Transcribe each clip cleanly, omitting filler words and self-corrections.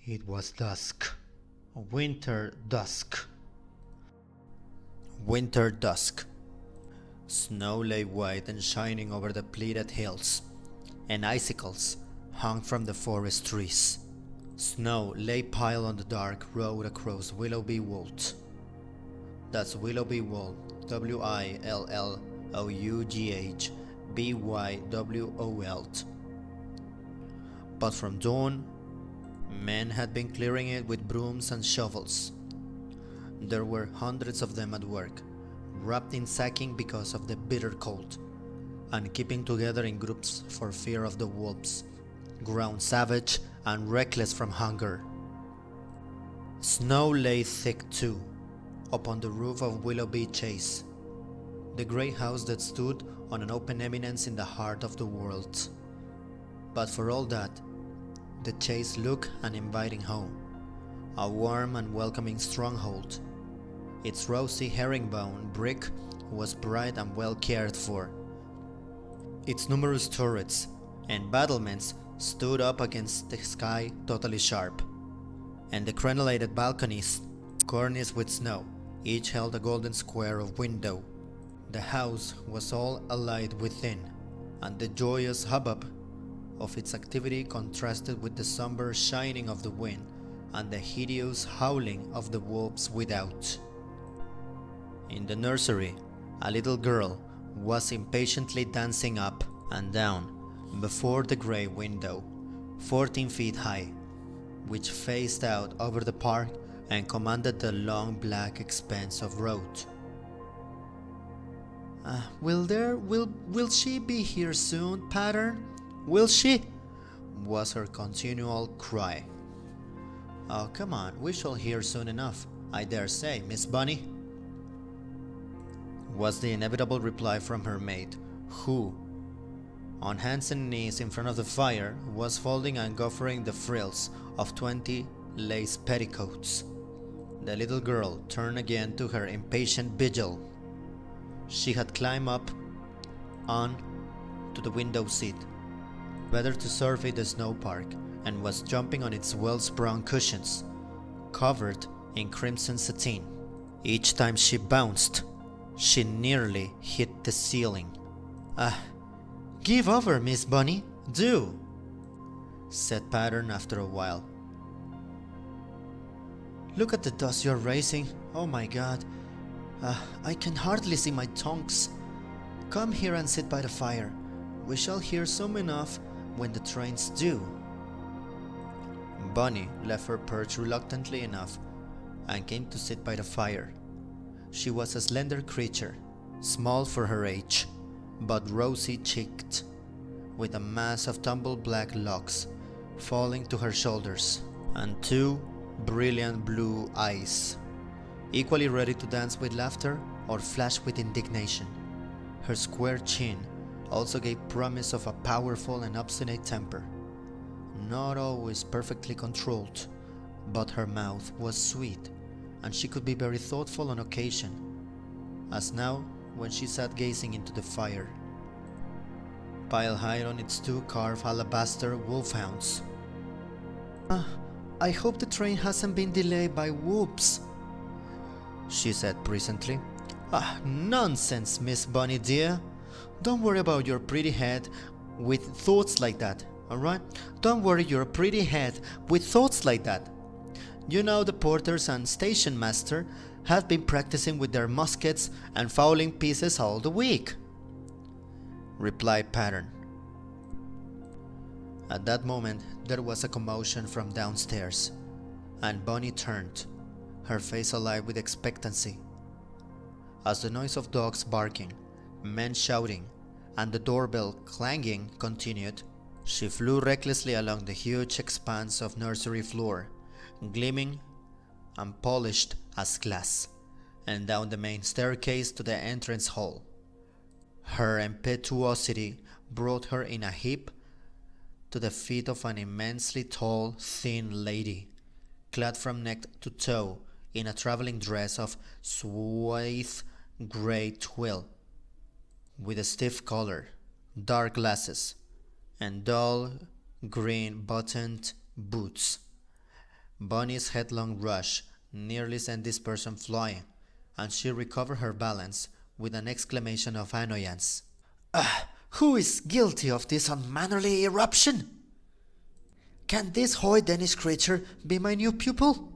It was dusk. Winter dusk. Winter dusk. Snow lay white and shining over the pleated hills, and icicles hung from the forest trees. Snow lay piled on the dark road across Willoughby Wold. That's Willoughby Wold, Willoughbywol. But from dawn, men had been clearing it with brooms and shovels. There were hundreds of them at work, wrapped in sacking because of the bitter cold, and keeping together in groups for fear of the wolves, grown savage and reckless from hunger. Snow lay thick too, upon the roof of Willoughby Chase, the grey house that stood on an open eminence in the heart of the world. But for all that, the Chase looked an inviting home, a warm and welcoming stronghold. Its rosy herringbone brick was bright and well cared for. Its numerous turrets and battlements stood up against the sky totally sharp, and the crenellated balconies, corniced with snow, each held a golden square of window. The house was all alight within, and the joyous hubbub of its activity contrasted with the somber shining of the wind and the hideous howling of the wolves without. In the nursery, a little girl was impatiently dancing up and down before the grey window, 14 feet high, which faced out over the park and commanded the long black expanse of road. Will she be here soon, Pattern? Will she? Was her continual cry. Oh, come on, we shall hear soon enough, I dare say, Miss Bunny, was the inevitable reply from her maid, who, on hands and knees in front of the fire, was folding and goffering the frills of 20 lace petticoats. The little girl turned again to her impatient vigil. She had climbed up on to the window seat, whether to survey the snow park, and was jumping on its well-sprung cushions, covered in crimson sateen. Each time she bounced, she nearly hit the ceiling. Give over, Miss Bunny, do, said Pattern after a while. Look at the dust you're raising. Oh my God. I can hardly see my tongues. Come here and sit by the fire. We shall hear soon enough when the trains do. Bunny left her perch reluctantly enough and came to sit by the fire. She was a slender creature, small for her age, but rosy-cheeked, with a mass of tumbled black locks falling to her shoulders, and two brilliant blue eyes, equally ready to dance with laughter or flash with indignation. Her square chin also gave promise of a powerful and obstinate temper, not always perfectly controlled, but her mouth was sweet, and she could be very thoughtful on occasion, as now when she sat gazing into the fire, piled high on its two carved alabaster wolfhounds. I hope the train hasn't been delayed by whoops, she said presently. Nonsense, Miss Bunny dear. Don't worry about your pretty head with thoughts like that, alright? Don't worry your pretty head with thoughts like that. You know the porters and station master have been practicing with their muskets and fowling pieces all the week, replied Pattern. At that moment there was a commotion from downstairs, and Bunny turned, her face alive with expectancy. As the noise of dogs barking, men shouting, and the doorbell clanging continued, she flew recklessly along the huge expanse of nursery floor, gleaming and polished as glass, and down the main staircase to the entrance hall. Her impetuosity brought her in a heap to the feet of an immensely tall, thin lady, clad from neck to toe in a traveling dress of suede grey twill, with a stiff collar, dark glasses, and dull green buttoned boots. Bonnie's headlong rush nearly sent this person flying, and she recovered her balance with an exclamation of annoyance. Who is guilty of this unmannerly eruption? Can this hoy Danish creature be my new pupil?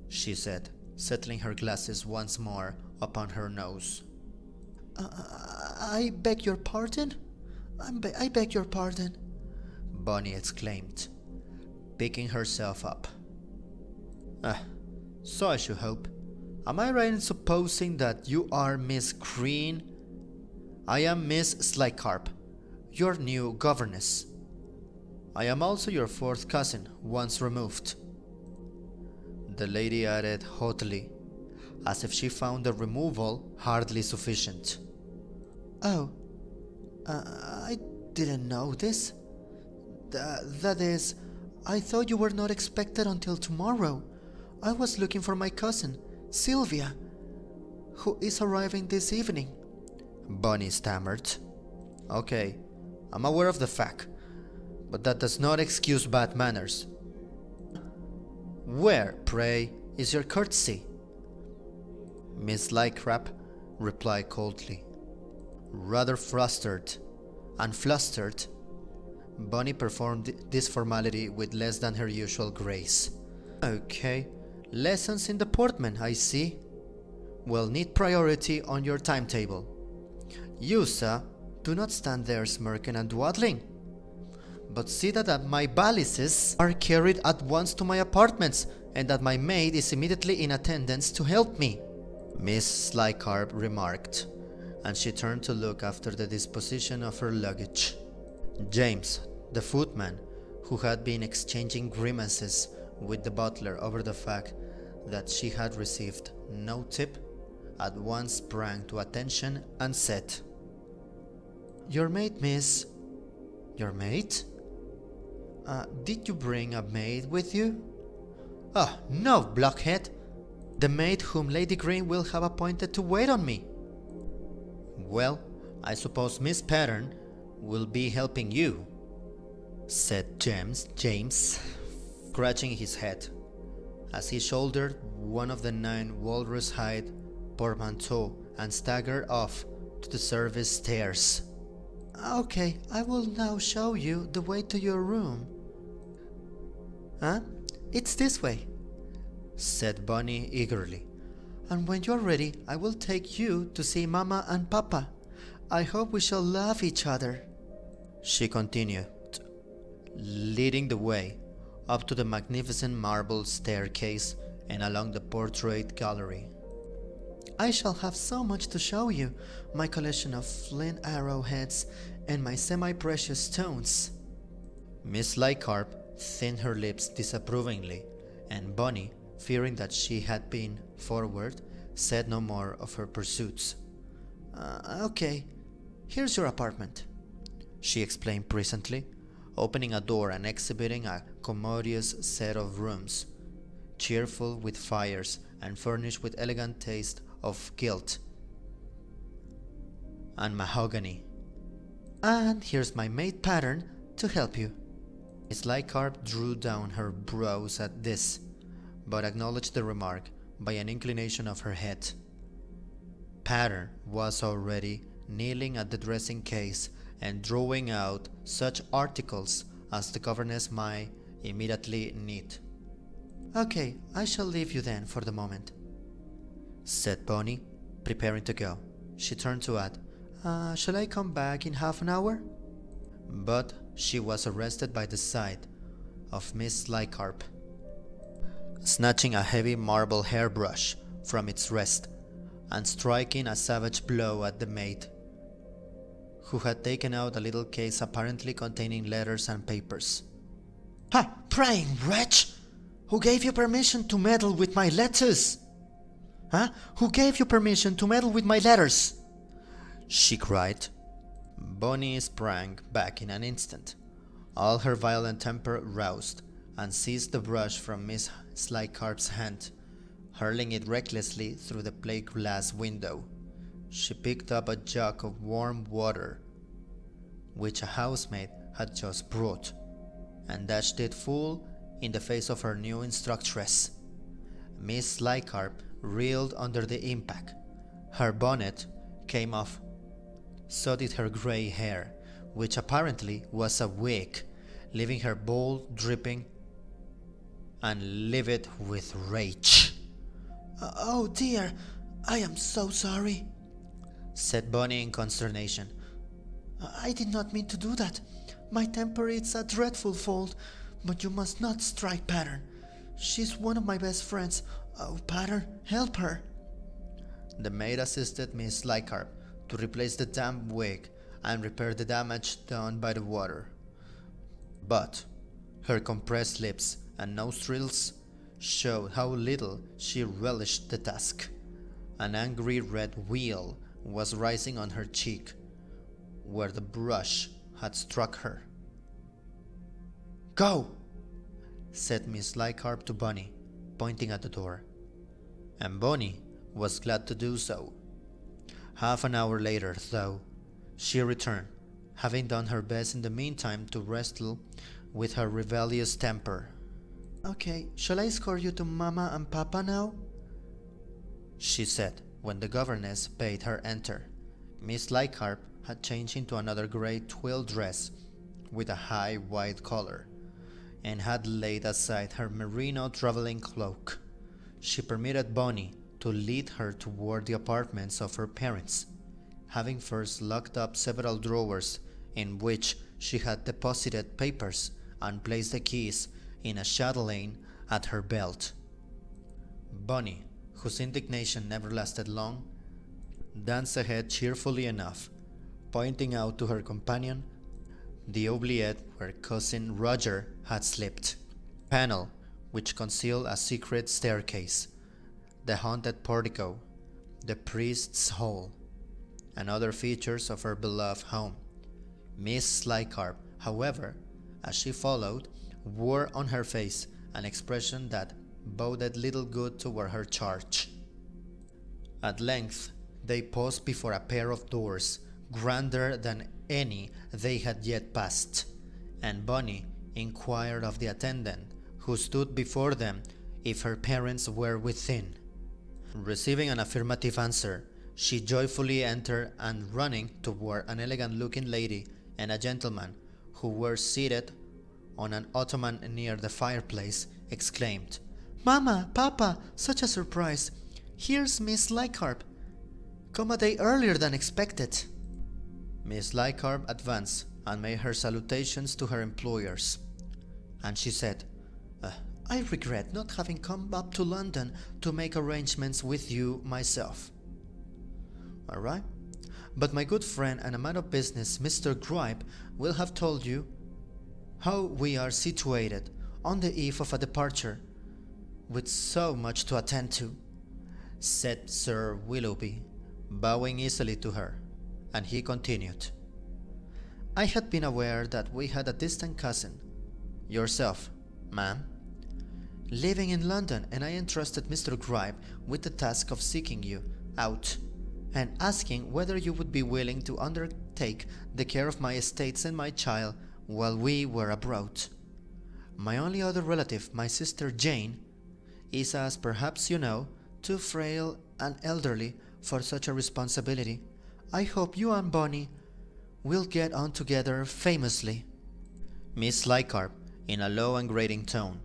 She said, settling her glasses once more upon her nose. I beg your pardon? I beg your pardon, Bonnie exclaimed, picking herself up. So I should hope. Am I right in supposing that you are Miss Green? I am Miss Slycarp, your new governess. I am also your fourth cousin, once removed. The lady added haughtily, as if she found the removal hardly sufficient. Oh, I didn't know this. That is, I thought you were not expected until tomorrow. I was looking for my cousin, Sylvia, who is arriving this evening. Bonnie stammered. Okay, I'm aware of the fact, but that does not excuse bad manners. Where, pray, is your courtesy? Miss Lycrap replied coldly. Rather flustered, Bonnie performed this formality with less than her usual grace. Okay, lessons in deportment, I see. Will need priority on your timetable. You, sir, do not stand there smirking and dawdling, but see that my valises are carried at once to my apartments, and that my maid is immediately in attendance to help me, Miss Slycarp remarked, and she turned to look after the disposition of her luggage. James, the footman, who had been exchanging grimaces with the butler over the fact that she had received no tip, at once sprang to attention and said, Your maid, miss. Your maid? Did you bring a maid with you? Oh, no, blockhead. The maid whom Lady Green will have appointed to wait on me. Well, I suppose Miss Pattern will be helping you, said James, scratching his head, as he shouldered one of the 9 walrus-hide portmanteaux and staggered off to the service stairs. Okay, I will now show you the way to your room. It's this way, said Bonnie eagerly. And when you're ready, I will take you to see Mama and Papa. I hope we shall love each other, she continued, leading the way up to the magnificent marble staircase and along the portrait gallery. I shall have so much to show you, my collection of flint arrowheads and my semi-precious stones. Miss Lycard thinned her lips disapprovingly, and Bonnie, fearing that she had been forward, said no more of her pursuits. Okay, here's your apartment, she explained presently, opening a door and exhibiting a commodious set of rooms, cheerful with fires and furnished with elegant taste of gilt and mahogany. And here's my maid Pattern to help you. Miss Lycard drew down her brows at this, but acknowledged the remark by an inclination of her head. Pattern was already kneeling at the dressing case and drawing out such articles as the governess might immediately need. Okay, I shall leave you then for the moment, said Bonnie, preparing to go. She turned to add, shall I come back in half an hour? But she was arrested by the sight of Miss Lycarp, snatching a heavy marble hairbrush from its rest and striking a savage blow at the maid, who had taken out a little case apparently containing letters and papers. Ha! Praying wretch! Who gave you permission to meddle with my letters? Who gave you permission to meddle with my letters? She cried. Bonnie sprang back in an instant, all her violent temper roused, and seized the brush from Miss Slycarp's hand, hurling it recklessly through the plate glass window. She picked up a jug of warm water, which a housemaid had just brought, and dashed it full in the face of her new instructress. Miss Lycarp reeled under the impact. Her bonnet came off. So did her grey hair, which apparently was a wig, leaving her bald, dripping, and livid with rage. "Oh dear, I am so sorry," said Bonnie in consternation. "I did not mean to do that. My temper is a dreadful fault, but you must not strike Pattern. She's one of my best friends. Oh, Pattern, help her." The maid assisted Miss Lycarp to replace the damp wig and repair the damage done by the water. But her compressed lips and nostrils showed how little she relished the task. An angry red wheal was rising on her cheek, where the brush had struck her. "Go!" said Miss Lycarp to Bonnie, pointing at the door. And Bonnie was glad to do so. Half an hour later, though, she returned, having done her best in the meantime to wrestle with her rebellious temper. "Okay, shall I escort you to Mama and Papa now?" she said when the governess bade her enter. Miss Lycarp had changed into another grey twill dress with a high white collar, and had laid aside her merino traveling cloak. She permitted Bonnie to lead her toward the apartments of her parents, having first locked up several drawers in which she had deposited papers and placed the keys in a chatelaine at her belt. Bonnie, whose indignation never lasted long, danced ahead cheerfully enough, pointing out to her companion the oubliette where Cousin Roger had slipped, panel which concealed a secret staircase, the haunted portico, the priest's hall, and other features of her beloved home. Miss Lycarp, however, as she followed, wore on her face an expression that boded little good toward her charge. At length they paused before a pair of doors grander than any they had yet passed, and Bonnie inquired of the attendant who stood before them if her parents were within. Receiving an affirmative answer, she joyfully entered, and running toward an elegant-looking lady and a gentleman who were seated on an ottoman near the fireplace, exclaimed, "Mama, Papa, such a surprise! Here's Miss Lycarp. Come a day earlier than expected." Miss Lycarp advanced and made her salutations to her employers, and she said, "I regret not having come up to London to make arrangements with you myself." "All right, but my good friend and a man of business, Mr. Gripe, will have told you how we are situated on the eve of a departure, with so much to attend to," said Sir Willoughby, bowing easily to her, and he continued, "I had been aware that we had a distant cousin, yourself, ma'am, living in London, and I entrusted Mr. Gripe with the task of seeking you out and asking whether you would be willing to undertake the care of my estates and my child while we were abroad. My only other relative, my sister Jane, is, as perhaps you know, too frail and elderly for such a responsibility. I hope you and Bonnie will get on together famously." Miss Lycarp, in a low and grating tone,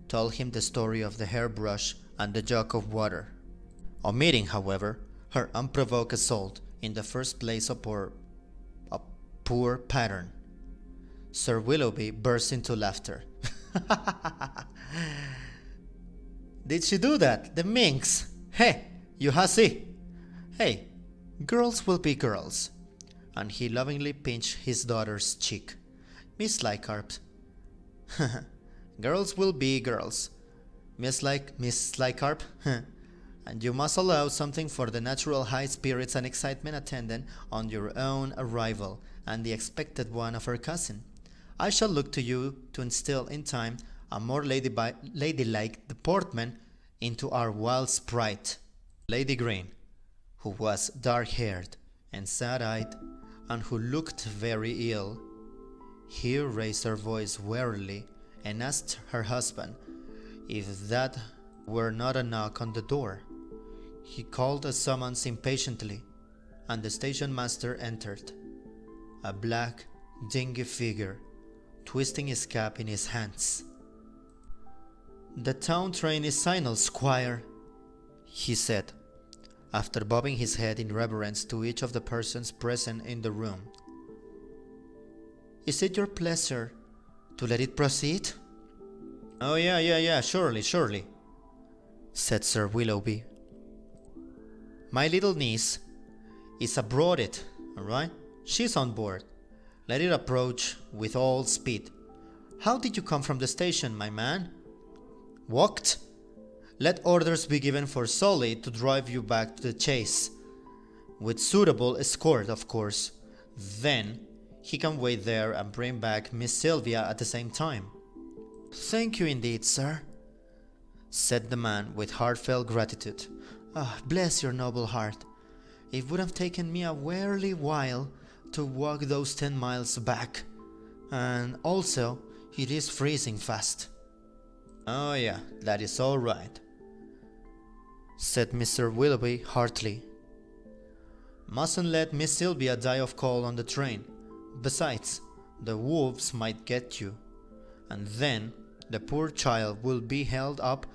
told him the story of the hairbrush and the jug of water, omitting, however, her unprovoked assault in the first place upon a poor Pattern. Sir Willoughby burst into laughter. "Did she do that, the minx? Hey, you hussy! Hey, girls will be girls." And he lovingly pinched his daughter's cheek. "Miss Lycarp, girls will be girls, Miss Lycarp, and you must allow something for the natural high spirits and excitement attendant on your own arrival and the expected one of her cousin. I shall look to you to instill in time a more ladylike deportment into our wild sprite." Lady Green, who was dark-haired and sad-eyed, and who looked very ill, here raised her voice wearily and asked her husband if that were not a knock on the door. He called a summons impatiently, and the station master entered, a black, dingy figure, twisting his cap in his hands. "The town train is signalled, squire," he said, after bobbing his head in reverence to each of the persons present in the room. "Is it your pleasure to let it proceed?" "Oh, yeah, surely," said Sir Willoughby. "My little niece is aboard it, all right? She's on board. Let it approach with all speed. How did you come from the station, my man? Walked? Let orders be given for Shelley to drive you back to the Chase, with suitable escort, of course. Then he can wait there and bring back Miss Sylvia at the same time." "Thank you indeed, sir," said the man with heartfelt gratitude. Bless your noble heart. It would have taken me a weary while to walk those 10 miles back, and also it is freezing fast." "Oh yeah, that is all right," said Mr. Willoughby heartily. "Mustn't let Miss Sylvia die of cold on the train. Besides, the wolves might get you, and then the poor child will be held up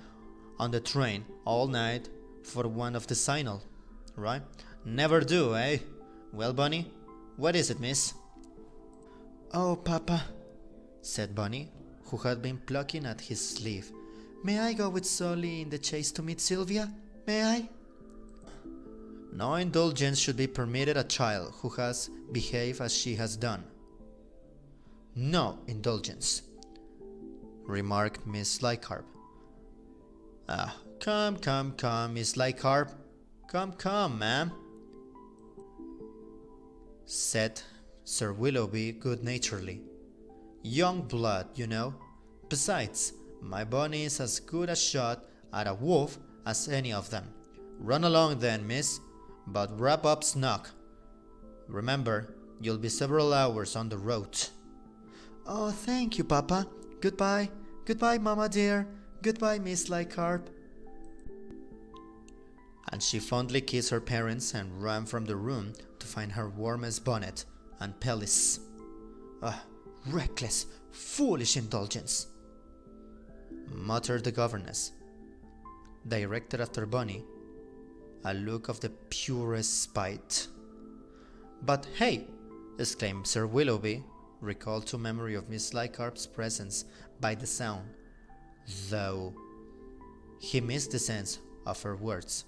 on the train all night for want of the signal, right? Never do, eh? Well, Bunny, what is it, miss?" "Oh, Papa," said Bunny, who had been plucking at his sleeve. "May I go with Shelley in the Chase to meet Sylvia? May I?" "No indulgence should be permitted a child who has behaved as she has done." "No indulgence," remarked Miss Lycarp. Come, Miss Lycarp. Come, ma'am," said Sir Willoughby good-naturedly. "Young blood, you know. Besides, my Bunny is as good a shot at a wolf as any of them. Run along then, miss, but wrap up snug. Remember, you'll be several hours on the road." "Oh, thank you, Papa. Goodbye, Mama dear. Goodbye, Miss Lycarp." And she fondly kissed her parents and ran from the room to find her warmest bonnet and pelisse. "Reckless, foolish indulgence," muttered the governess, directed after Bunny, a look of the purest spite. "But hey," exclaimed Sir Willoughby, recalled to memory of Miss Lycarp's presence by the sound, though he missed the sense of her words.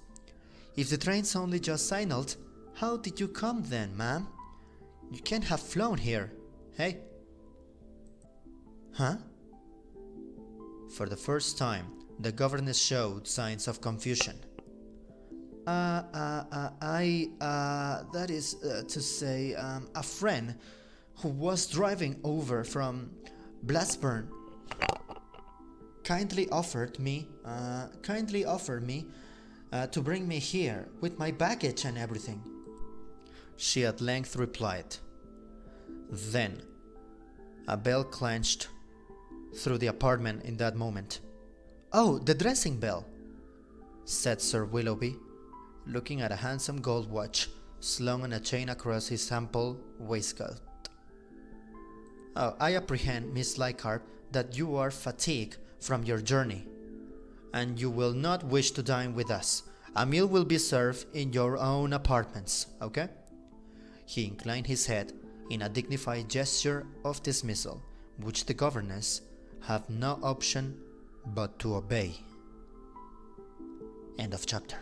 "If the train's only just signalled, how did you come then, ma'am? You can't have flown here, hey?" "Huh?" For the first time, the governess showed signs of confusion. That is to say, a friend who was driving over from Blackburn kindly offered me to bring me here with my baggage and everything," she at length replied. Then a bell clanged through the apartment in that moment. "Oh, the dressing bell," said Sir Willoughby, looking at a handsome gold watch slung on a chain across his ample waistcoat. "Oh, I apprehend, Miss Lycarp, that you are fatigued from your journey, and you will not wish to dine with us. A meal will be served in your own apartments, okay?" He inclined his head in a dignified gesture of dismissal, which the governess had no option but to obey. End of chapter.